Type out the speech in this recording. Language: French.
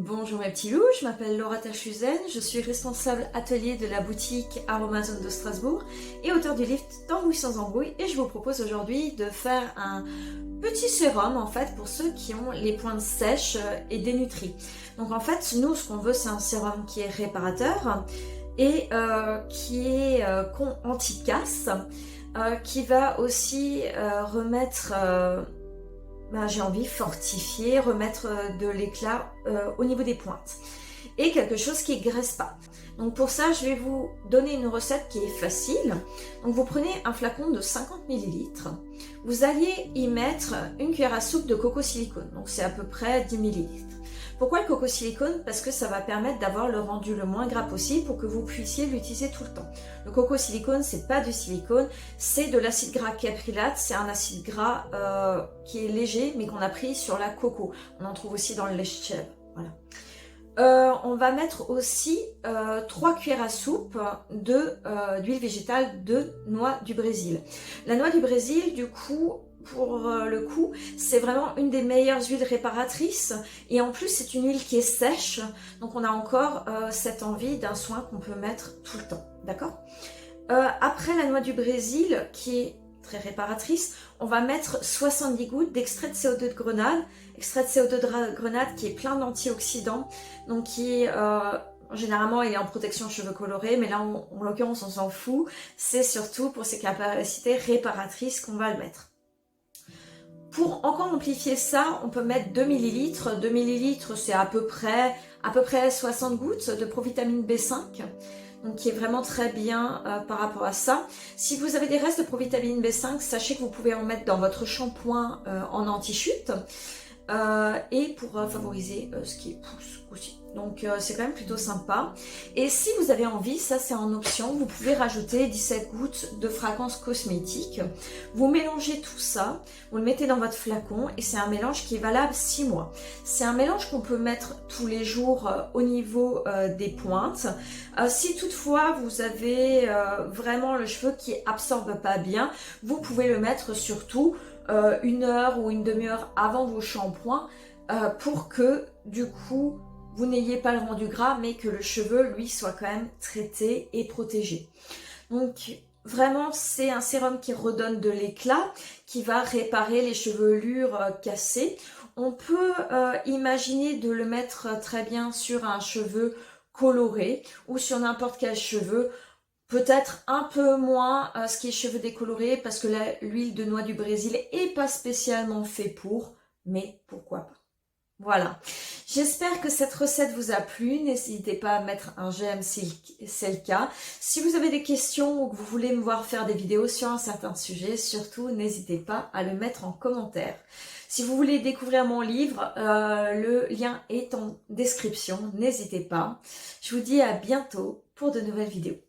Bonjour mes petits loups, je m'appelle Laura Tachuzen, je suis responsable atelier de la boutique Aromazone de Strasbourg et auteur du livre Tambouille sans embrouille, et je vous propose aujourd'hui de faire un petit sérum en fait pour ceux qui ont les pointes sèches et dénutries. Donc en fait nous ce qu'on veut c'est un sérum qui est réparateur et qui est anti-casse, qui va aussi remettre j'ai envie fortifier, remettre de l'éclat au niveau des pointes. Et quelque chose qui ne graisse pas. Donc pour ça, je vais vous donner une recette qui est facile. Donc vous prenez un flacon de 50 ml. Vous allez y mettre une cuillère à soupe de coco silicone. Donc c'est à peu près 10 ml. Pourquoi le coco silicone? Parce que ça va permettre d'avoir le rendu le moins gras possible pour que vous puissiez l'utiliser tout le temps. Le coco silicone, c'est pas du silicone, c'est de l'acide gras caprylate. C'est un acide gras qui est léger, mais qu'on a pris sur la coco. On en trouve aussi dans le lait de chèvre. Voilà. On va mettre aussi 3 cuillères à soupe d'huile végétale de noix du Brésil. La noix du Brésil, du coup, pour le coup, c'est vraiment une des meilleures huiles réparatrices, et en plus c'est une huile qui est sèche, donc on a encore cette envie d'un soin qu'on peut mettre tout le temps, d'accord? Après la noix du Brésil, qui est très réparatrice, on va mettre 70 gouttes d'extrait de CO2 de grenade, extrait de CO2 de grenade qui est plein d'antioxydants, donc qui est généralement il est en protection cheveux colorés, mais là en l'occurrence on s'en fout, c'est surtout pour ses capacités réparatrices qu'on va le mettre. Pour encore amplifier ça, on peut mettre 2 ml. 2 ml, c'est à peu près 60 gouttes de provitamine B5, donc qui est vraiment très bien par rapport à ça. Si vous avez des restes de provitamine B5, sachez que vous pouvez en mettre dans votre shampoing en anti-chute et pour favoriser ce qui est pousse aussi. Donc c'est quand même plutôt sympa. Et si vous avez envie, ça c'est en option, vous pouvez rajouter 17 gouttes de fragrance cosmétique. Vous mélangez tout ça, vous le mettez dans votre flacon et c'est un mélange qui est valable 6 mois. C'est un mélange qu'on peut mettre tous les jours au niveau des pointes. Si toutefois vous avez vraiment le cheveu qui absorbe pas bien, vous pouvez le mettre surtout 1 heure ou une demi-heure avant vos shampoings pour que du coup vous n'ayez pas le rendu gras, mais que le cheveu lui soit quand même traité et protégé. Donc vraiment c'est un sérum qui redonne de l'éclat, qui va réparer les chevelures cassées. On peut imaginer de le mettre très bien sur un cheveu coloré ou sur n'importe quel cheveu. Peut-être un peu moins ce qui est cheveux décolorés, parce que l'huile de noix du Brésil est pas spécialement fait pour, mais pourquoi pas. Voilà, j'espère que cette recette vous a plu, n'hésitez pas à mettre un j'aime si c'est le cas. Si vous avez des questions ou que vous voulez me voir faire des vidéos sur un certain sujet, surtout n'hésitez pas à le mettre en commentaire. Si vous voulez découvrir mon livre, le lien est en description, n'hésitez pas. Je vous dis à bientôt pour de nouvelles vidéos.